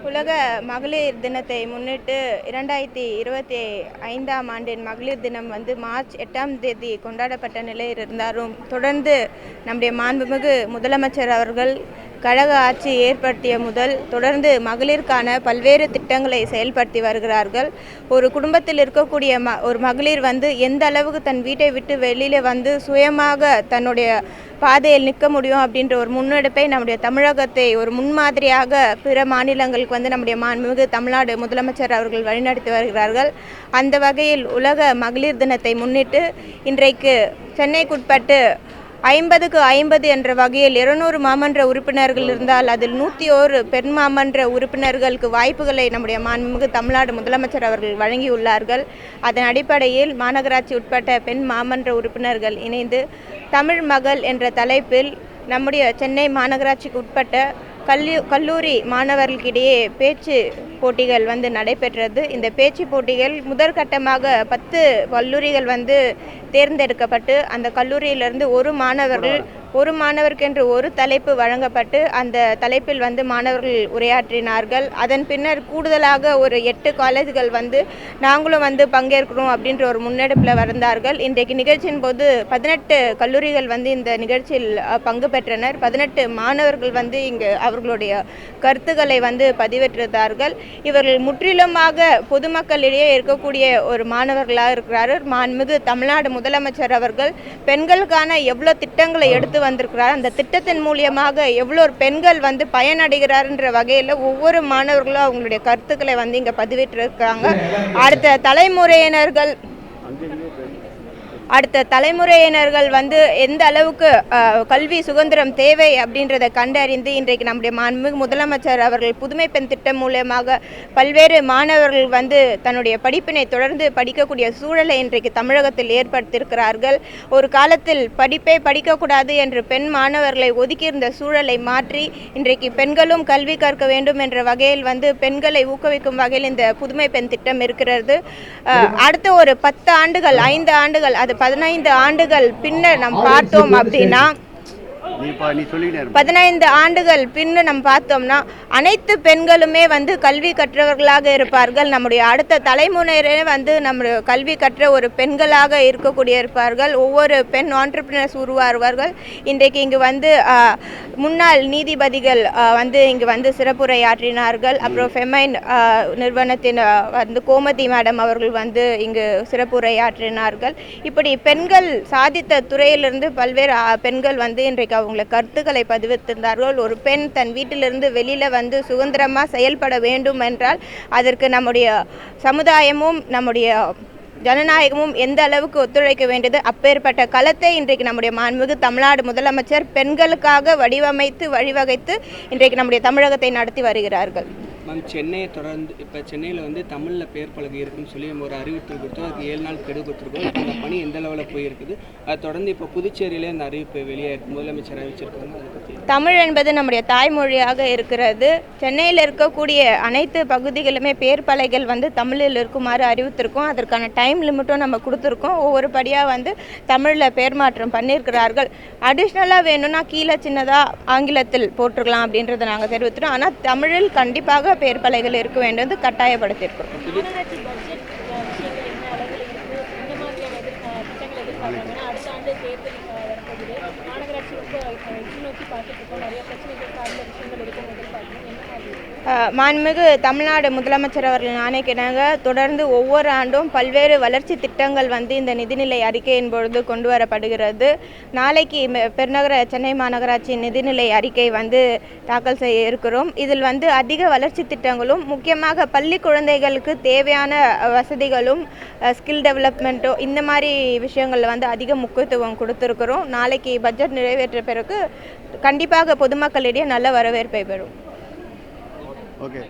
உலக மகளிர் தினத்தை முன்னிட்டு 2025ஆம் ஆண்டின் மகளிர் தினம் மார்ச் 8ஆம் தேதி கொண்டாடப்பட்ட நிலையில் இருந்தாலும் தொடர்ந்து நம்முடைய மாண்புமிகு முதலமைச்சர் அவர்கள் கழக ஆட்சி ஏற்படுத்திய முதல் தொடர்ந்து மகளிருக்கான பல்வேறு திட்டங்களை செயல்படுத்தி வருகிறார்கள். ஒரு குடும்பத்தில் இருக்கக்கூடிய ஒரு மகளிர் எந்த அளவுக்கு தன் வீட்டை விட்டு வெளியில் சுயமாக தன்னுடைய பாதையில் நிற்க முடியும் அப்படின்ற ஒரு முன்னெடுப்பை நம்முடைய தமிழகத்தை ஒரு முன்மாதிரியாக பிற மாநிலங்களுக்கு நம்முடைய மாண்புமிகு தமிழ்நாடு முதலமைச்சர் அவர்கள் வழிநடத்தி வருகிறார்கள். அந்த வகையில் உலக மகளிர் தினத்தை முன்னிட்டு இன்றைக்கு சென்னைக்குட்பட்டு 50க்கு 50 என்ற வகையில் 200 மாமன்ற உறுப்பினர்கள் இருந்தால் அதில் 101 பெண் மாமன்ற உறுப்பினர்களுக்கு வாய்ப்புகளை நம்முடைய மாண்புமிகு தமிழ்நாடு முதலமைச்சர் அவர்கள் வழங்கியுள்ளார்கள். அதன் அடிப்படையில் மாநகராட்சி உட்பட்ட பெண் மாமன்ற உறுப்பினர்கள் இணைந்து தமிழ் மகள் என்ற தலைப்பில் நம்முடைய சென்னை மாநகராட்சிக்கு உட்பட்ட கல்லூரி மாணவர்களுக்கிடையே பேச்சு போட்டிகள் நடைபெற்றது. இந்த பேச்சு போட்டிகள் முதற்கட்டமாக 10 கல்லூரிகள் தேர்ந்தெடுக்கப்பட்டு அந்த கல்லூரியிலிருந்து ஒரு மாணவருக்கென்று ஒரு தலைப்பு வழங்கப்பட்டு அந்த தலைப்பில் மாணவர்கள் உரையாற்றினார்கள். அதன் பின்னர் கூடுதலாக ஒரு 8 காலேஜ்கள் நாங்களும் பங்கேற்கிறோம் அப்படின்ற ஒரு முன்னெடுப்பில் வந்தார்கள். இன்றைக்கு நிகழ்ச்சியின் போது 18 கல்லூரிகள் இந்த நிகழ்ச்சியில் பங்கு பெற்றனர். 18 மாணவர்கள் இங்கு அவர்களுடைய கருத்துக்களை பதிவேற்றிருந்தார்கள். இவர்கள் முற்றிலுமாக பொதுமக்களிடையே இருக்கக்கூடிய ஒரு மாணவர்களாக இருக்கிறார்கள். மாண்புமிகு தமிழ்நாடு முதலமைச்சர் அவர்கள் பெண்களுக்கான எவ்வளோ திட்டங்களை எடுத்து வந்திருக்கிறார், அந்த திட்டத்தின் மூலியமாக எவ்வளோ பெண்கள் பயனடைகிறார்ன்ற வகையில் ஒவ்வொரு மாணவர்களும் அவங்களுடைய கருத்துக்களை இங்கே பதிவிட்டிருக்காங்க. அடுத்த தலைமுறையினர்கள் எந்த அளவுக்கு கல்வி சுதந்திரம் தேவை அப்படின்றத கண்டறிந்து இன்றைக்கு நம்முடைய மாண்புமிகு முதலமைச்சர் அவர்கள் புதுமை பெண் திட்டம் மூலமாக பல்வேறு மாணவர்கள் தன்னுடைய படிப்பினை தொடர்ந்து படிக்கக்கூடிய சூழலை இன்றைக்கு தமிழகத்தில் ஏற்படுத்தியிருக்கிறார்கள். ஒரு காலத்தில் படிப்பே படிக்கக்கூடாது என்று பெண் மாணவர்களை ஒதுக்கியிருந்த சூழலை மாற்றி இன்றைக்கு பெண்களும் கல்வி கற்க வேண்டும் என்ற வகையில் பெண்களை ஊக்குவிக்கும் வகையில் இந்த புதுமை பெண் திட்டம் இருக்கிறது. அடுத்த ஒரு 10 ஆண்டுகள் 5 ஆண்டுகள் அது 15 ஆண்டுகள் பின்னர் நாம் பார்த்தோம் அப்படின்னா 15 ஆண்டுகள் பின்னு நம்ம பார்த்தோம்னா அனைத்து பெண்களுமே கல்வி கற்றவர்களாக இருப்பார்கள். நம்முடைய அடுத்த தலைமுறையிலே நம்முடைய கல்வி கற்ற ஒரு பெண்களாக இருக்கக்கூடிய இருப்பார்கள். ஒவ்வொரு பெண் ஆண்டர்பிரினர்ஸ் உருவாருவார்கள். இன்றைக்கு இங்கு முன்னாள் நீதிபதிகள் இங்கு சிறப்புரையாற்றினார்கள். அப்புறம் ஃபெமைன் நிறுவனத்தின் கோமதி மேடம் அவர்கள் இங்கு சிறப்புரையாற்றினார்கள். இப்படி பெண்கள் சாதித்த துறையிலிருந்து பல்வேறு பெண்கள் இன்றைக்கு அவங்களை கருத்துக்களை பதிவித்திருந்தார்கள். ஒரு பெண் தன் வீட்டிலிருந்து வெளியில் சுதந்திரமாக செயல்பட வேண்டும் என்றால் அதற்கு நம்முடைய சமுதாயமும் நம்முடைய ஜனநாயகமும் எந்த அளவுக்கு ஒத்துழைக்க வேண்டியது. அப்பேற்பட்ட களத்தை இன்றைக்கு நம்முடைய மாண்புமிகு தமிழ்நாடு முதலமைச்சர் பெண்களுக்காக வடிவமைத்து வழிவகைத்து இன்றைக்கு நம்முடைய தமிழகத்தை நடத்தி வருகிறார்கள். மேம், சென்னையை தொடர்ந்து இப்போ சென்னையில் தமிழில் பேர் பலகை இருக்குன்னு சொல்லி நம்ம ஒரு அறிவித்தல் கொடுத்தோம். அதுக்கு 7 நாள் கெடு கொடுத்துருக்கோம். இப்போ அந்த பணி எந்த லெவலில் போயிருக்குது, அதை தொடர்ந்து இப்போ புதுச்சேரியிலே இந்த அறிவிப்பு வெளியாக முதலமைச்சர் அறிவிச்சிருக்காங்க. அதை பற்றி தமிழ் என்பது நம்முடைய தாய்மொழியாக இருக்கிறது. சென்னையில் இருக்கக்கூடிய அனைத்து பகுதிகளுமே பேர் பலகைகள் தமிழில் இருக்குமாறு அறிவித்திருக்கோம். அதற்கான டைம் லிமிட்டும் நம்ம கொடுத்துருக்கோம். ஒவ்வொரு படியாக தமிழில் பேர் மாற்றம் பண்ணியிருக்கிறார்கள். அடிஷ்னலாக வேணும்னா கீழே சின்னதாக ஆங்கிலத்தில் போட்டிருக்கலாம் அப்படின்றத நாங்கள் தெரிவித்துட்டோம். ஆனால் தமிழில் கண்டிப்பாக பேர் பலகைகள் இருக்க வேண்டியது கட்டாயப்படுத்தியிருக்கிறோம். மாண்புமிகு தமிழ்நாடு முதலமைச்சர் அவர்கள் ஆணைக்கிணங்க தொடர்ந்து ஒவ்வொரு ஆண்டும் பல்வேறு வளர்ச்சி திட்டங்கள் இந்த நிதிநிலை அறிக்கையின் பொழுது கொண்டு வரப்படுகிறது. நாளைக்கு பெருநகர சென்னை மாநகராட்சி நிதிநிலை அறிக்கை தாக்கல் செய்ய இருக்கிறோம். இதில் அதிக வளர்ச்சி திட்டங்களும் முக்கியமாக பள்ளி குழந்தைகளுக்கு தேவையான வசதிகளும் ஸ்கில் டெவலப்மெண்ட்டோ இந்த மாதிரி விஷயங்களில் அதிக முக்கியத்துவம் கொடுத்துருக்கிறோம். நாளைக்கு பட்ஜெட் நிறைவேற்ற பிறகு கண்டிப்பாக பொதுமக்களிடையே நல்ல வரவேற்பை பெறும். Okay.